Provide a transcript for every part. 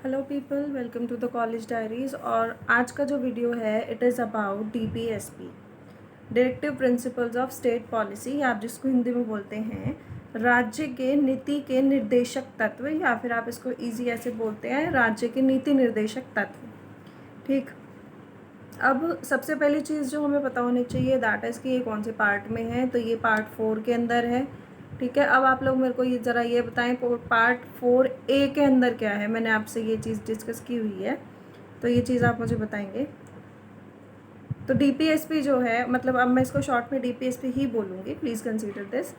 Hello people, welcome to the College Diaries. और आज का जो वीडियो है it is about DPSP, directive principles of state policy, आप जिसको हिंदी में बोलते हैं राज्य के नीति के निर्देशक तत्व, या फिर आप इसको इजी ऐसे बोलते हैं राज्य के नीति निर्देशक तत्व। ठीक, अब सबसे पहली चीज़ जो हमें पता होनी चाहिए दैट इज़ कि ये कौन से पार्ट में है। तो ये पार्ट 4 के अंदर है। ठीक है, अब आप लोग मेरे को ये ज़रा ये बताएं पार्ट 4A के अंदर क्या है। मैंने आपसे ये चीज़ डिस्कस की हुई है, तो ये चीज़ आप मुझे बताएंगे। तो डीपीएसपी जो है, मतलब अब मैं इसको शॉर्ट में डीपीएसपी ही बोलूँगी, प्लीज़ कंसीडर दिस।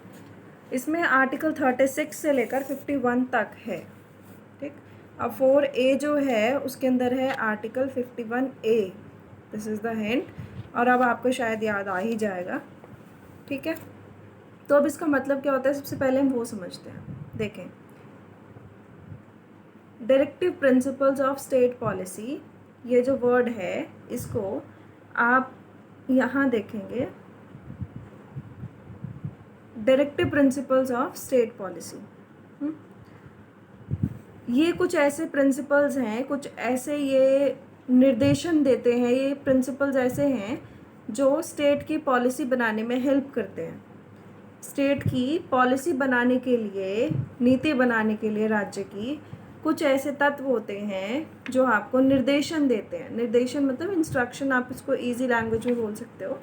इसमें आर्टिकल 36 से लेकर 51 तक है। ठीक, अब 4A जो है उसके अंदर है article 51A। This is the hint, और अब आपको शायद याद आ ही जाएगा। ठीक है, तो अब इसका मतलब क्या होता है, सबसे पहले हम वो समझते हैं। देखें, directive principles of state policy, ये जो वर्ड है इसको आप यहाँ देखेंगे, directive principles of state policy. ये कुछ ऐसे प्रिंसिपल्स हैं, कुछ ऐसे ये निर्देशन देते हैं, ये प्रिंसिपल्स ऐसे हैं जो स्टेट की पॉलिसी बनाने में हेल्प करते हैं। स्टेट की पॉलिसी बनाने के लिए, नीति बनाने के लिए राज्य की कुछ ऐसे तत्व होते हैं जो आपको निर्देशन देते हैं। निर्देशन मतलब इंस्ट्रक्शन, आप इसको इजी लैंग्वेज में बोल सकते हो।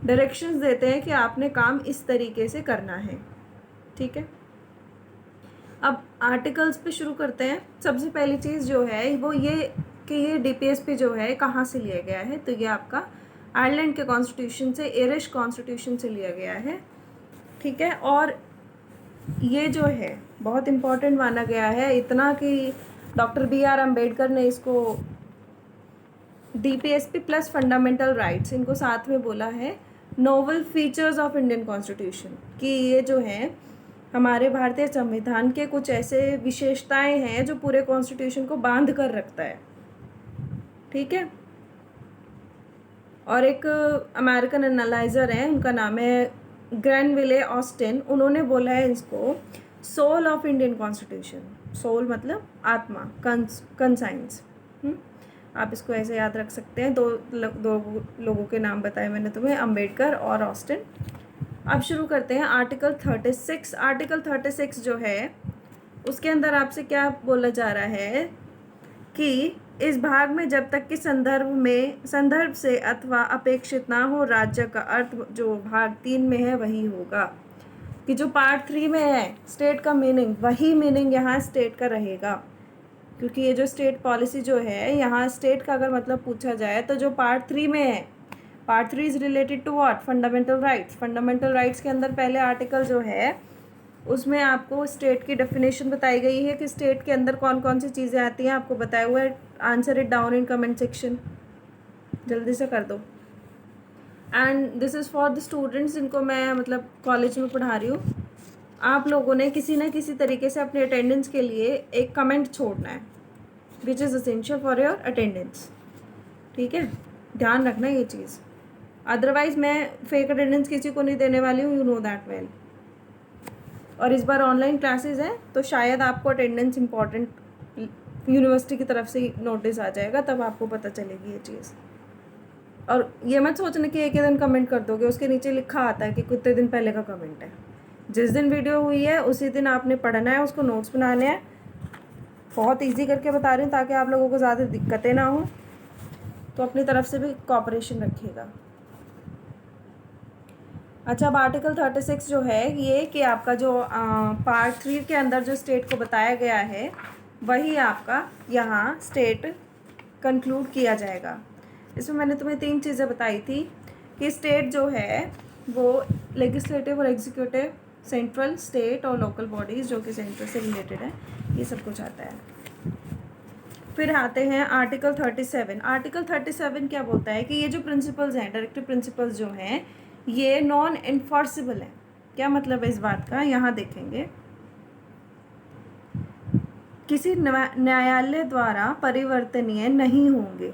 डायरेक्शंस देते हैं कि आपने काम इस तरीके से करना है। ठीक है, अब आर्टिकल्स पे शुरू करते हैं। सबसे पहली चीज़ जो है वो ये कि ये डीपीएसपी जो है कहाँ से लिया गया है। तो ये आपका आयरलैंड के कॉन्स्टिट्यूशन से, आयरिश कॉन्स्टिट्यूशन से लिया गया है। ठीक है, और ये जो है बहुत इम्पॉर्टेंट माना गया है, इतना कि डॉक्टर BR अम्बेडकर ने इसको डीपीएसपी प्लस फंडामेंटल राइट्स, इनको साथ में बोला है novel features of Indian constitution, कि ये जो है हमारे भारतीय संविधान के कुछ ऐसे विशेषताएं हैं जो पूरे कॉन्स्टिट्यूशन को बांध कर रखता है। ठीक है, और एक अमेरिकन एनालाइजर है, उनका नाम है ग्रैनविले ऑस्टिन, उन्होंने बोला है इसको soul of Indian constitution. Soul मतलब आत्मा, कंसाइंस। आप इसको ऐसे याद रख सकते हैं। दो लोगों के नाम बताए मैंने तुम्हें, अम्बेडकर और ऑस्टिन। अब शुरू करते हैं आर्टिकल 36। आर्टिकल 36 जो है उसके अंदर आपसे क्या बोला जा रहा है कि इस भाग में जब तक कि संदर्भ से अथवा अपेक्षित ना हो, राज्य का अर्थ जो भाग 3 में है वही होगा। कि जो पार्ट 3 में है स्टेट का मीनिंग, वही मीनिंग यहाँ स्टेट का रहेगा। क्योंकि ये जो स्टेट पॉलिसी जो है, यहाँ स्टेट का अगर मतलब पूछा जाए तो जो पार्ट 3 में है, part 3 is related to what, fundamental rights. Fundamental rights के अंदर पहले आर्टिकल जो है उसमें आपको स्टेट की डेफिनेशन बताई गई है कि स्टेट के अंदर कौन कौन सी चीज़ें आती हैं, आपको बताया हुआ है। Answer it down in comment section, जल्दी से कर दो। And this is for the students जिनको मैं मतलब कॉलेज में पढ़ा रही हूँ। आप लोगों ने किसी न किसी तरीके से अपने अटेंडेंस के लिए एक कमेंट छोड़ना है, which is essential for your attendance. ठीक है, ध्यान रखना ये चीज़, अदरवाइज़ मैं फेक अटेंडेंस किसी को नहीं देने वाली हूँ, यू नो दैट वेल। और इस बार ऑनलाइन क्लासेस हैं तो शायद आपको अटेंडेंस इम्पॉर्टेंट यूनिवर्सिटी की तरफ से नोटिस आ जाएगा, तब आपको पता चलेगी ये चीज़। और ये मत सोचना कि एक ही दिन कमेंट कर दोगे, उसके नीचे लिखा आता है कि कितने दिन पहले का कमेंट है। जिस दिन वीडियो हुई है उसी दिन आपने पढ़ना है, उसको नोट्स बनाने हैं। बहुत ईजी करके बता रही हूँ ताकि आप लोगों को ज़्यादा दिक्कतें ना हो, तो अपनी तरफ से भी कोऑपरेशन रखिएगा। अच्छा, अब आर्टिकल 36 जो है ये कि आपका जो पार्ट 3 के अंदर जो स्टेट को बताया गया है वही आपका यहाँ स्टेट कंक्लूड किया जाएगा। इसमें मैंने तुम्हें 3 चीज़ें बताई थी कि स्टेट जो है वो लेजिस्लेटिव और एग्जीक्यूटिव, सेंट्रल, स्टेट और लोकल बॉडीज़ जो कि सेंट्रल से रिलेटेड है, ये सब कुछ आता है। फिर आते हैं आर्टिकल 37। आर्टिकल 37 क्या बोलता है कि ये जो प्रिंसिपल्स हैं, डायरेक्टिव प्रिंसिपल्स जो हैं, ये नॉन इन्फोर्सिबल है। क्या मतलब है इस बात का, यहाँ देखेंगे, किसी न्यायालय द्वारा परिवर्तनीय नहीं होंगे।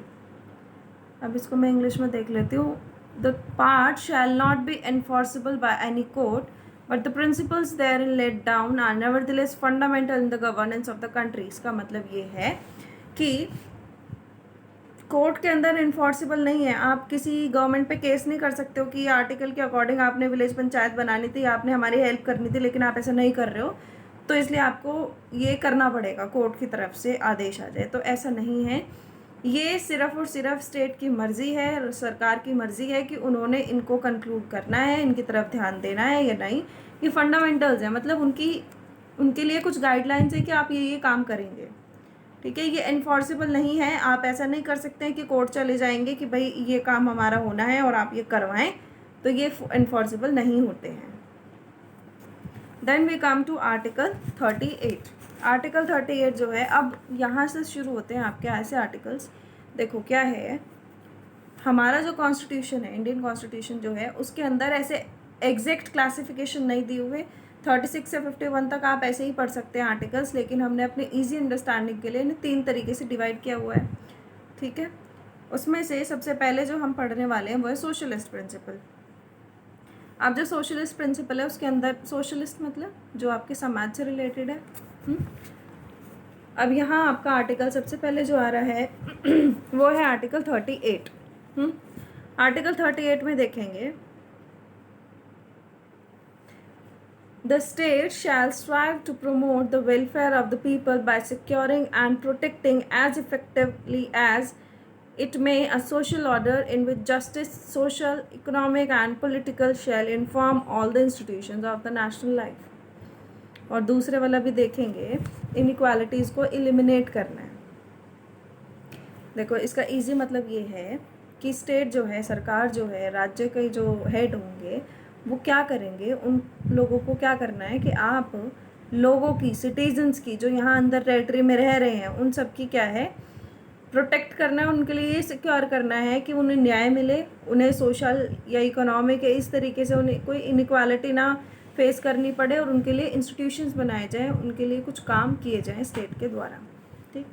अब इसको मैं इंग्लिश में देख लेती हूँ। The part shall not be enforceable by any court but the principles therein laid down are nevertheless fundamental in the governance of the country. इसका मतलब ये है कि कोर्ट के अंदर इन्फॉर्सिबल नहीं है। आप किसी गवर्नमेंट पे केस नहीं कर सकते हो कि ये आर्टिकल के अकॉर्डिंग आपने विलेज पंचायत बनानी थी, आपने हमारी हेल्प करनी थी, लेकिन आप ऐसा नहीं कर रहे हो, तो इसलिए आपको ये करना पड़ेगा, कोर्ट की तरफ से आदेश आ जाए। तो ऐसा नहीं है, ये सिर्फ और सिर्फ स्टेट की मर्ज़ी है, सरकार की मर्ज़ी है कि उन्होंने इनको कंक्लूड करना है, इनकी तरफ ध्यान देना है या नहीं। ये फंडामेंटल्स हैं, मतलब उनके लिए कुछ गाइडलाइंस है कि आप ये काम करेंगे। ठीक है, ये इन्फॉर्सिबल नहीं है। आप ऐसा नहीं कर सकते हैं कि कोर्ट चले जाएंगे कि भाई ये काम हमारा होना है और आप ये करवाएं, तो ये इन्फॉर्सिबल नहीं होते हैं। Then we come to article 38। Article 38 जो है, अब यहाँ से शुरू होते हैं आपके ऐसे आर्टिकल्स। देखो क्या है, हमारा जो कॉन्स्टिट्यूशन है, इंडियन कॉन्स्टिट्यूशन जो है, उसके अंदर ऐसे एग्जैक्ट क्लासिफिकेशन नहीं दिए हुए। 36 से 51 तक आप ऐसे ही पढ़ सकते हैं आर्टिकल्स, लेकिन हमने अपने ईजी अंडरस्टैंडिंग के लिए इन्हें 3 तरीके से डिवाइड किया हुआ है। ठीक है, उसमें से सबसे पहले जो हम पढ़ने वाले हैं वो है सोशलिस्ट प्रिंसिपल। अब जो सोशलिस्ट प्रिंसिपल है उसके अंदर, सोशलिस्ट मतलब जो आपके समाज से रिलेटेड है। अब यहाँ आपका आर्टिकल सबसे पहले जो आ रहा है वो है आर्टिकल 38। आर्टिकल 38 में देखेंगे, The state shall strive to promote the welfare of the people by securing and protecting as effectively as it may a social order in which justice, social, economic and political shall inform all the institutions of the national life। और दूसरे वाला भी देखेंगे, inequalities को eliminate करना है। देखो इसका इजी मतलब ये है कि स्टेट जो है, सरकार जो है, राज्य के जो हेड होंगे वो क्या करेंगे, उन लोगों को क्या करना है कि आप लोगों की, सिटीजन्स की, जो यहाँ अंदर टेरिटरी में रह रहे हैं, उन सब की क्या है, प्रोटेक्ट करना है। उनके लिए ये सिक्योर करना है कि उन्हें न्याय मिले, उन्हें सोशल या इकोनॉमिक या इस तरीके से उन्हें कोई इनइक्वालिटी ना फेस करनी पड़े, और उनके लिए इंस्टीट्यूशंस बनाए जाएँ, उनके लिए कुछ काम किए जाएँ स्टेट के द्वारा। ठीक,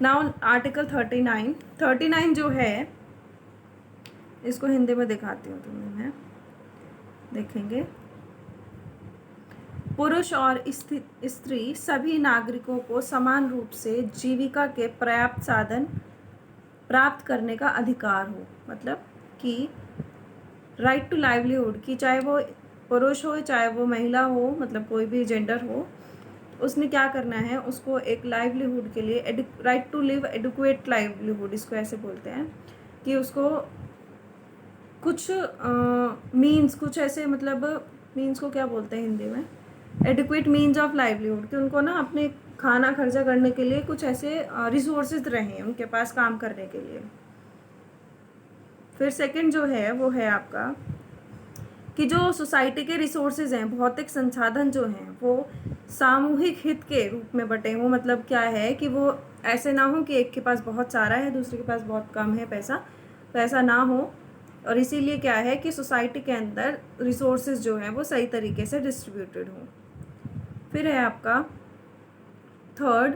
नाउ आर्टिकल 39 जो है, इसको हिंदी में दिखाती हूँ तुम्हें मैं। देखेंगे, पुरुष और स्त्री सभी नागरिकों को समान रूप से जीविका के पर्याप्त साधन प्राप्त करने का अधिकार हो। मतलब कि राइट टू लाइवलीहुड, कि चाहे वो पुरुष हो चाहे वो महिला हो, मतलब कोई भी जेंडर हो, उसने क्या करना है, उसको एक लाइवलीहुड के लिए, right to live adequate livelihood इसको ऐसे बोलते हैं, कि उसको कुछ मीन्स, कुछ ऐसे, मतलब मीन्स को क्या बोलते हैं हिंदी में, एडिक्वेट मीन्स ऑफ लाइवलीहुड, कि उनको ना अपने खाना खर्चा करने के लिए कुछ ऐसे रिसोर्सेज रहें उनके पास काम करने के लिए। फिर सेकंड जो है वो है आपका कि जो सोसाइटी के रिसोर्सेज हैं, भौतिक संसाधन जो हैं, वो सामूहिक हित के रूप में बटे हों। मतलब क्या है कि वो ऐसे ना हो कि एक के पास बहुत सारा है, दूसरे के पास बहुत कम है पैसा, तो ऐसा ना हो। और इसीलिए क्या है कि सोसाइटी के अंदर रिसोर्सेज जो हैं वो सही तरीके से डिस्ट्रीब्यूटेड हों। फिर है आपका थर्ड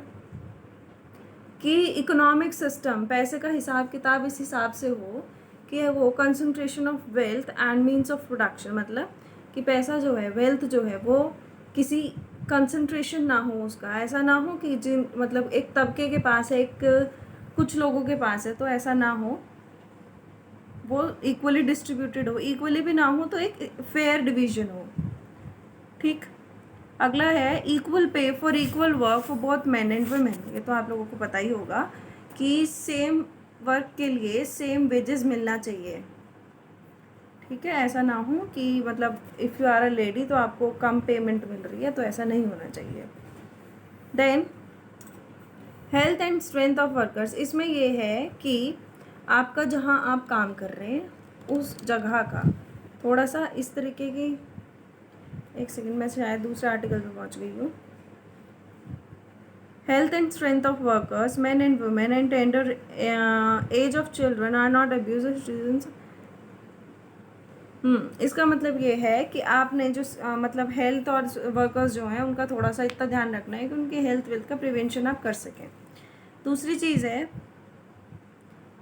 कि इकोनॉमिक सिस्टम, पैसे का हिसाब किताब इस हिसाब से हो कि वो concentration of wealth and means of production, मतलब कि पैसा जो है, वेल्थ जो है, वो किसी कंसंट्रेशन ना हो उसका, ऐसा ना हो कि जिन, मतलब एक तबके के पास है, एक कुछ लोगों के पास है, तो ऐसा ना हो, वो इक्वली डिस्ट्रीब्यूटेड हो। इक्वली भी ना हो तो एक फेयर डिवीजन हो। ठीक, अगला है equal pay for equal work for both man and women. ये तो आप लोगों को पता ही होगा कि सेम वर्क के लिए सेम वेजेस मिलना चाहिए। ठीक है, ऐसा ना हो कि मतलब if you are a lady तो आपको कम पेमेंट मिल रही है, तो ऐसा नहीं होना चाहिए। Then health and strength of workers, इसमें ये है कि आपका जहाँ आप काम कर रहे हैं उस जगह का थोड़ा सा इस तरीके की, एक सेकंड, मैं शायद दूसरे आर्टिकल पे पहुँच गई हूँ। Health and strength of workers, man and women and tender age of children are not abusive citizens. इसका मतलब ये है कि आपने जो मतलब हेल्थ और वर्कर्स जो हैं उनका थोड़ा सा इतना ध्यान रखना है कि उनकी हेल्थ वेल्थ का प्रिवेंशन आप कर सकें। दूसरी चीज़ है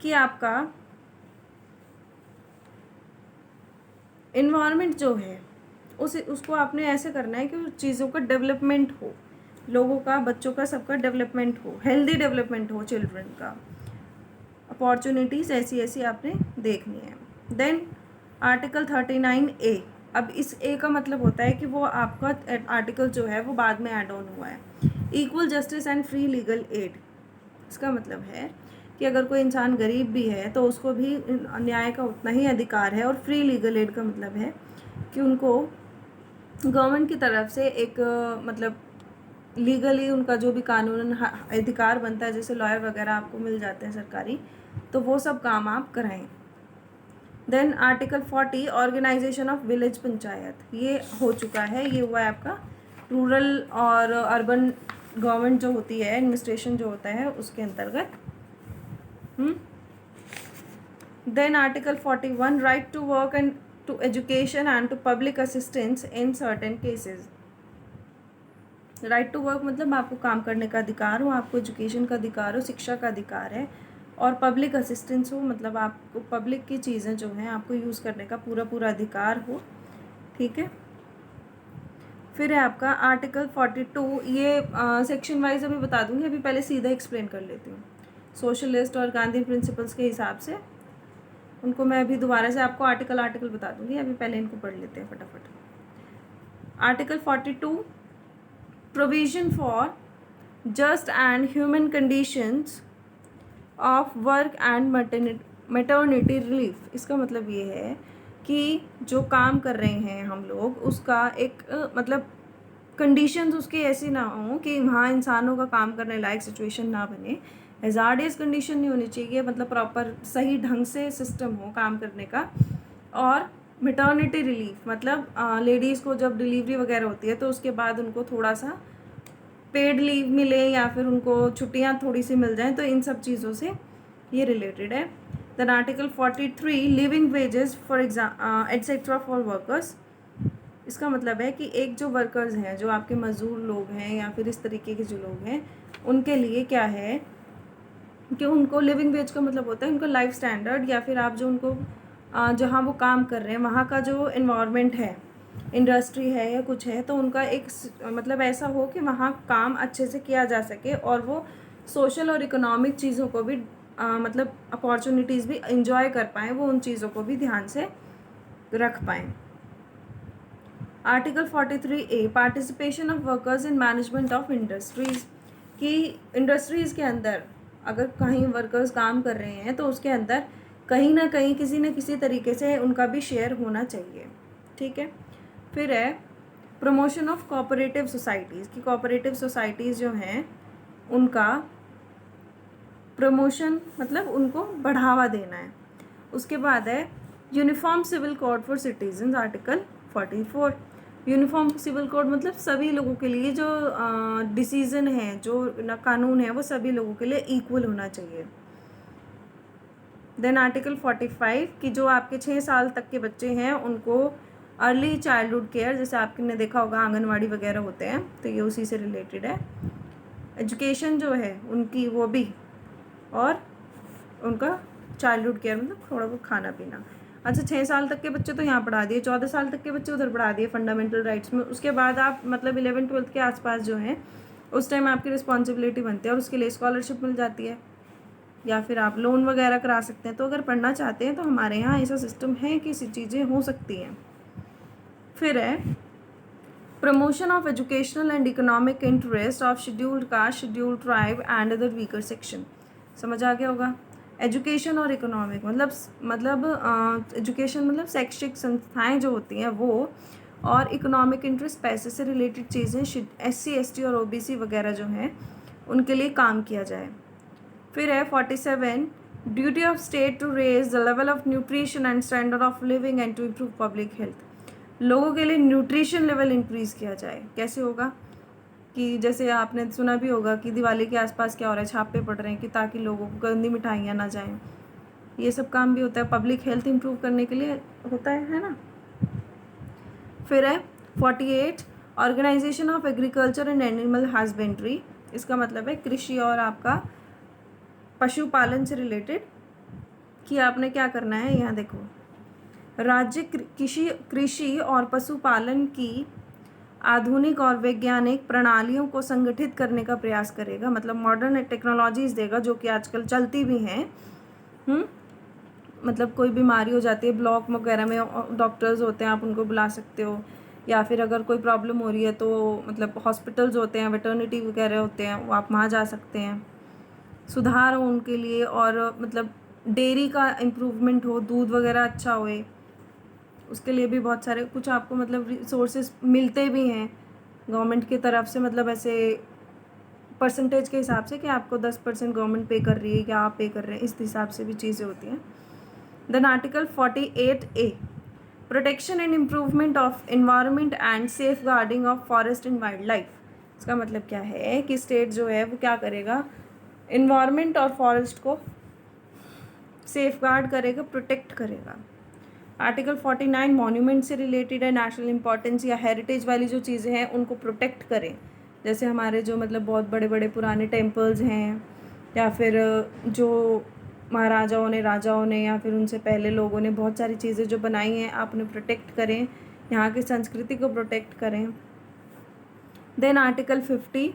कि आपका इन्वायरमेंट जो है उसको आपने ऐसे करना है कि उस चीज़ों का डेवलपमेंट हो। लोगों का, बच्चों का, सबका डेवलपमेंट हो, हेल्दी डेवलपमेंट हो चिल्ड्रन का। अपॉर्चुनिटीज़ ऐसी ऐसी आपने देखनी है। देन आर्टिकल 39A, अब इस ए का मतलब होता है कि वो आपका आर्टिकल जो है वो बाद में ऐड ऑन हुआ है। Equal justice and free legal aid, इसका मतलब है कि अगर कोई इंसान गरीब भी है तो उसको भी न्याय का उतना ही अधिकार है। और फ्री लीगल एड का मतलब है कि उनको गवर्नमेंट की तरफ से एक मतलब लीगली उनका जो भी कानूनन अधिकार बनता है, जैसे लॉयर वगैरह आपको मिल जाते हैं सरकारी, तो वो सब काम आप कराएं। Then article 40 organisation of village panchayat, ये हो चुका है, ये हुआ है आपका रूरल और अर्बन गवर्नमेंट जो होती है, एडमिनिस्ट्रेशन जो होता है उसके अंतर्गत। Then article 41 right to work and to education and to public assistance in certain cases. Right to work मतलब आपको काम करने का अधिकार हो, आपको एजुकेशन का अधिकार हो, शिक्षा का अधिकार है, और पब्लिक असिस्टेंस हो मतलब आपको पब्लिक की चीज़ें जो हैं आपको यूज़ करने का पूरा पूरा अधिकार हो। ठीक है। फिर है आपका आर्टिकल 42, ये सेक्शन वाइज अभी बता दूंगी, अभी पहले सीधा एक्सप्लेन कर लेती हूँ। सोशलिस्ट और गांधी प्रिंसिपल्स के हिसाब से उनको मैं अभी दोबारा से आपको आर्टिकल बता दूंगी, अभी पहले इनको पढ़ लेते हैं फटाफट। Article 42 provision for just and human conditions of work and maternity relief, इसका मतलब ये है कि जो काम कर रहे हैं हम लोग उसका एक मतलब कंडीशंस उसकी ऐसी ना हो कि वहाँ इंसानों का काम करने लायक सिचुएशन ना बने, हैज़ार्डियस कंडीशन नहीं होनी चाहिए, मतलब प्रॉपर सही ढंग से सिस्टम हो काम करने का। और मैटरनिटी रिलीफ मतलब लेडीज़ को जब डिलीवरी वगैरह होती है तो उसके बाद उनको थोड़ा सा पेड लीव मिले या फिर उनको छुट्टियाँ थोड़ी सी मिल जाएं, तो इन सब चीज़ों से ये रिलेटेड है। Then article 43 living wages for etcetera for workers, इसका मतलब है कि एक जो वर्कर्स हैं, जो आपके मज़दूर लोग हैं या फिर इस तरीके के जो लोग हैं, उनके लिए क्या है कि उनको लिविंग वेज का मतलब होता है उनका लाइफ स्टैंडर्ड, या फिर आप जो उनको जहाँ वो काम कर रहे हैं वहाँ का जो इन्वायरमेंट है, इंडस्ट्री है या कुछ है, तो उनका एक मतलब ऐसा हो कि वहाँ काम अच्छे से किया जा सके और वो सोशल और इकोनॉमिक चीज़ों को भी मतलब अपॉर्चुनिटीज़ भी इंजॉय कर पाएँ, वो उन चीज़ों को भी ध्यान से रख पाएँ। Article 43A participation of workers in management of industries, कि इंडस्ट्रीज़ के अंदर अगर कहीं वर्कर्स काम कर रहे हैं तो उसके अंदर कहीं ना कहीं किसी न किसी तरीके से उनका भी शेयर होना चाहिए। ठीक है। फिर है प्रमोशन ऑफ कोऑपरेटिव सोसाइटीज़, की कोऑपरेटिव सोसाइटीज़ जो हैं उनका प्रमोशन मतलब उनको बढ़ावा देना है। उसके बाद है uniform civil code for citizens, article 44। Uniform civil code मतलब सभी लोगों के लिए जो डिसीजन है, जो कानून है, वो सभी लोगों के लिए इक्वल होना चाहिए। देन आर्टिकल 45 कि जो आपके 6 साल तक के बच्चे हैं उनको अर्ली चाइल्डहुड केयर, जैसे आपने देखा होगा आंगनवाड़ी वगैरह होते हैं, तो ये उसी से रिलेटेड है। एजुकेशन जो है उनकी वो भी, और उनका चाइल्डहुड केयर मतलब थोड़ा बहुत खाना पीना। अच्छा 6 साल तक के बच्चे तो यहाँ पढ़ा दिए, 14 साल तक के बच्चे उधर पढ़ा दिए फंडामेंटल राइट्स में। उसके बाद आप मतलब 11-12 के आसपास जो हैं उस टाइम आपकी रिस्पॉन्सिबिलिटी बनती है और उसके लिए स्कॉलरशिप मिल जाती है या फिर आप लोन वगैरह करा सकते हैं। तो अगर पढ़ना चाहते हैं तो हमारे यहाँ ऐसा सिस्टम है कि चीज़ें हो सकती हैं। फिर है promotion of educational and economic interest of scheduled caste, scheduled tribe and other weaker section, समझ आ गया होगा। एजुकेशन और इकोनॉमिक मतलब एजुकेशन मतलब शैक्षिक संस्थाएं जो होती हैं वो, और इकोनॉमिक इंटरेस्ट पैसे से रिलेटेड चीज़ें, SC ST और OBC वगैरह जो हैं उनके लिए काम किया जाए। फिर है 47 duty of state to raise the level of nutrition and standard of living and to improve public health, लोगों के लिए न्यूट्रिशन लेवल इंक्रीज़ किया जाए। कैसे होगा कि जैसे आपने सुना भी होगा कि दिवाली के आसपास क्या हो रहा है, छापे पड़ रहे हैं कि ताकि लोगों को गंदी मिठाइयाँ ना जाएं, ये सब काम भी होता है पब्लिक हेल्थ इंप्रूव करने के लिए होता है ना। फिर है 48 organisation of agriculture and animal husbandry, इसका मतलब है कृषि और आपका पशुपालन से रिलेटेड, कि आपने क्या करना है। यहाँ देखो, राज्य कृषि और पशुपालन की आधुनिक और वैज्ञानिक प्रणालियों को संगठित करने का प्रयास करेगा, मतलब मॉडर्न टेक्नोलॉजीज देगा जो कि आजकल चलती भी हैं। मतलब कोई बीमारी हो जाती है, ब्लॉक वगैरह में डॉक्टर्स होते हैं, आप उनको बुला सकते हो, या फिर अगर कोई प्रॉब्लम हो रही है तो मतलब हॉस्पिटल्स होते हैं, वेटर्निटी वगैरह होते हैं, वो आप वहाँ जा सकते हैं। सुधार हो उनके लिए, और मतलब डेयरी का इम्प्रूवमेंट हो, दूध वगैरह अच्छा होए, उसके लिए भी बहुत सारे कुछ आपको मतलब रिसोर्सेज मिलते भी हैं गवर्नमेंट की तरफ से, मतलब ऐसे परसेंटेज के हिसाब से कि आपको 10% गवर्नमेंट पे कर रही है या आप पे कर रहे हैं, इस हिसाब से भी चीज़ें होती हैं। Then article 48A, protection and improvement of environment and safeguarding of forest and wildlife. इसका मतलब क्या है कि स्टेट जो है वो क्या करेगा, इन्वायरमेंट और फॉरेस्ट को सेफ गार्ड करेगा, प्रोटेक्ट करेगा। आर्टिकल 49 मॉन्यूमेंट से रिलेटेड है, नेशनल इंपॉर्टेंस या हेरिटेज वाली जो चीज़ें हैं उनको प्रोटेक्ट करें, जैसे हमारे जो मतलब बहुत बड़े बड़े पुराने टेम्पल्स हैं, या फिर जो महाराजाओं ने, राजाओं ने, या फिर उनसे पहले लोगों ने बहुत सारी चीज़ें जो बनाई हैं, आप उन्हें प्रोटेक्ट करें, यहाँ की संस्कृति को प्रोटेक्ट करें। Then article 50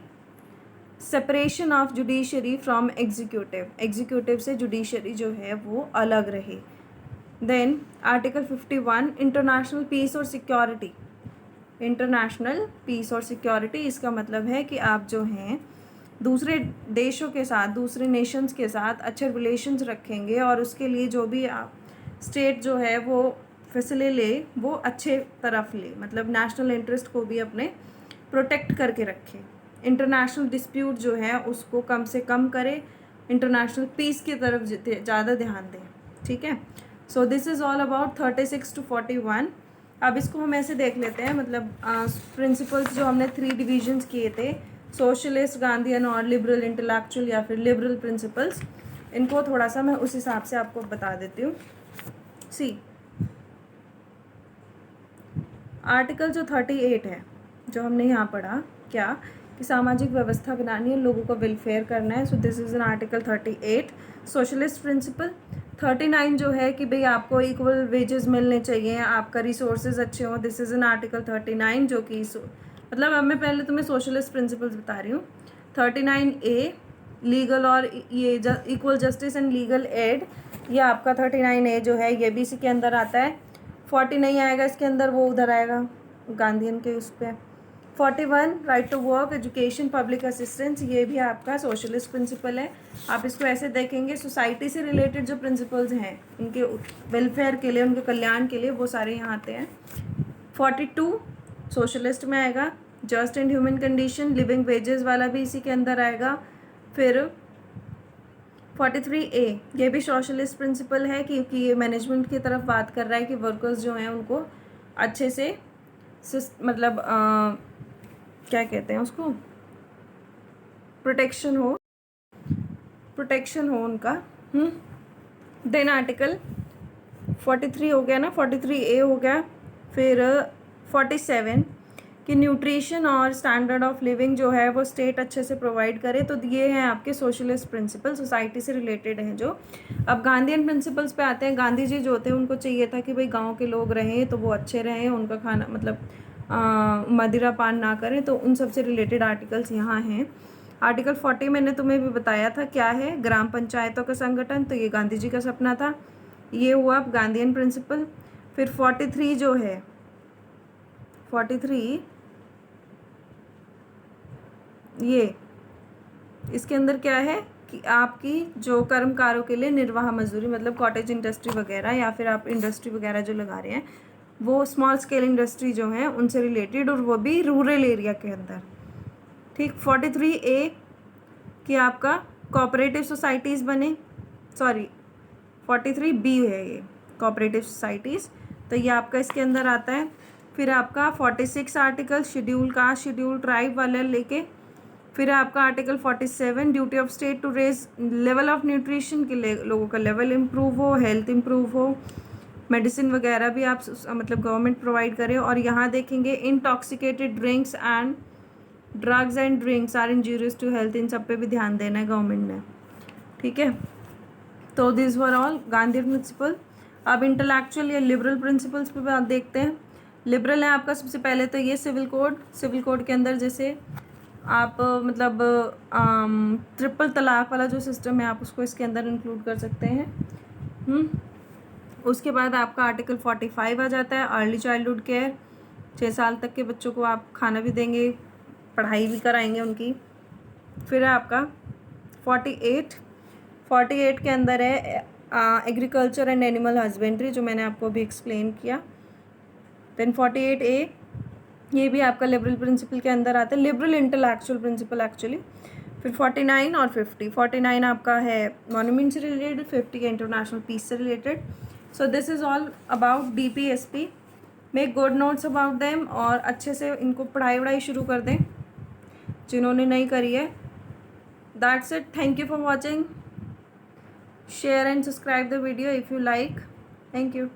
separation of judiciary from executive, executive से जुडिशरी जो है वो अलग रहे। देन आर्टिकल 51 इंटरनेशनल पीस और सिक्योरिटी, इंटरनेशनल पीस और सिक्योरिटी, इसका मतलब है कि आप जो हैं दूसरे देशों के साथ, दूसरे नेशंस के साथ अच्छे रिलेशंस रखेंगे, और उसके लिए जो भी आप स्टेट जो है वो फैसले ले वो अच्छे तरफ ले, मतलब नेशनल इंटरेस्ट को भी अपने प्रोटेक्ट करके रखे। इंटरनेशनल डिस्प्यूट जो है उसको कम से कम करे, इंटरनेशनल पीस की तरफ ज़्यादा ध्यान दें। ठीक है, so this is all about 36 to 41। अब इसको हम ऐसे देख लेते हैं, मतलब प्रिंसिपल्स जो हमने 3 डिविजन्स किए थे, सोशलिस्ट, गांधीयन और लिबरल इंटेलेक्चुअल या फिर लिबरल प्रिंसिपल्स, इनको थोड़ा सा मैं उस हिसाब से आपको बता देती हूँ। सी आर्टिकल जो 38 है, जो हमने यहाँ पढ़ा, क्या कि सामाजिक व्यवस्था बनानी है, लोगों का वेलफेयर करना है, so this is an article 38 socialist principle. 39 जो है कि भाई आपको इक्वल वेजेस मिलने चाहिए, आपका रिसोर्सेज अच्छे हों, दिस इज़ एन आर्टिकल 39 जो कि मतलब अब मैं पहले तुम्हें सोशलिस्ट प्रिंसिपल्स बता रही हूँ। 39A लीगल और ये equal justice and legal aid, ये आपका 39A जो है ये भी इसी के अंदर आता है। 40 नहीं आएगा इसके अंदर, वो उधर आएगा गांधीयन के उस पर। 41 right to work, education, public assistance, ये भी आपका सोशलिस्ट प्रिंसिपल है। आप इसको ऐसे देखेंगे, सोसाइटी से रिलेटेड जो प्रिंसिपल्स हैं उनके वेलफेयर के लिए, उनके कल्याण के लिए, वो सारे यहाँ आते हैं। 42 सोशलिस्ट में आएगा, just and human condition, living wages वाला भी इसी के अंदर आएगा। फिर 43A ये भी सोशलिस्ट प्रिंसिपल है, क्योंकि ये मैनेजमेंट की तरफ बात कर रहा है कि वर्कर्स जो हैं उनको अच्छे से मतलब क्या कहते हैं उसको, प्रोटेक्शन हो उनका। देन आर्टिकल 43 हो गया ना, 43A हो गया। फिर 47 कि न्यूट्रिशन और स्टैंडर्ड ऑफ लिविंग जो है वो स्टेट अच्छे से प्रोवाइड करे, तो ये हैं आपके सोशलिस्ट प्रिंसिपल, सोसाइटी से रिलेटेड हैं जो। अब गांधीयन प्रिंसिपल्स पे आते हैं। गांधी जी जो होते हैं उनको चाहिए था कि भाई गांव के लोग रहें तो वो अच्छे रहें, उनका खाना मतलब मदिरा पान ना करें, तो उन सब से रिलेटेड आर्टिकल्स यहाँ हैं। आर्टिकल 40 मैंने तुम्हें भी बताया था क्या है, ग्राम पंचायतों का संगठन, तो ये गांधी जी का सपना था, ये हुआ गांधीयन प्रिंसिपल। फिर 43 जो है, 43 ये इसके अंदर क्या है कि आपकी जो कर्मकारों के लिए निर्वाह मजदूरी, मतलब कॉटेज इंडस्ट्री वगैरह, या फिर आप इंडस्ट्री वगैरह जो लगा रहे हैं वो स्मॉल स्केल इंडस्ट्री जो है उनसे रिलेटेड, और वो भी रूरल एरिया के अंदर। ठीक, 43A कि आपका कोऑपरेटिव सोसाइटीज़ बने, सॉरी 43B है ये, कोऑपरेटिव सोसाइटीज़, तो ये आपका इसके अंदर आता है। फिर आपका 46 article schedule caste, schedule tribe वाले लेके। फिर आपका article 47 duty of state to raise level of nutrition, के लोगों का लेवल इम्प्रूव हो, हेल्थ इम्प्रूव हो, मेडिसिन वगैरह भी आप मतलब गवर्नमेंट प्रोवाइड करे। और यहाँ देखेंगे intoxicated drinks and drugs and drinks are injurious to health, इन सब पे भी ध्यान देना है गवर्नमेंट ने। ठीक है, तो this were all Gandhi principle. अब इंटेलेक्चुअल या लिबरल प्रिंसिपल्स पे बात देखते हैं। लिबरल है आपका सबसे पहले तो ये सिविल कोड के अंदर जैसे आप मतलब ट्रिपल तलाक वाला जो सिस्टम है आप उसको इसके अंदर इंक्लूड कर सकते हैं। उसके बाद आपका आर्टिकल 45 आ जाता है, अर्ली चाइल्डहुड केयर। 6 साल तक के बच्चों को आप खाना भी देंगे, पढ़ाई भी कराएंगे उनकी। फिर है आपका 48 के अंदर है एग्रीकल्चर एंड एनिमल हस्बेंड्री, जो मैंने आपको अभी एक्सप्लेन किया। देन 48A ये भी आपका लिबरल प्रिंसिपल के अंदर आता है, लिबरल इंटेलेक्चुअल प्रिंसिपल एक्चुअली। फिर 49 और 50। 49 आपका है मॉन्यूमेंट से रिलेटेड, 50 है इंटरनेशनल पीस से related. So this is all about DPSP। Make good notes about them और अच्छे से इनको पढ़ाई शुरू कर दें जिन्होंने नहीं करी है। That's it, thank you for watching, share and subscribe the video if you like. Thank you.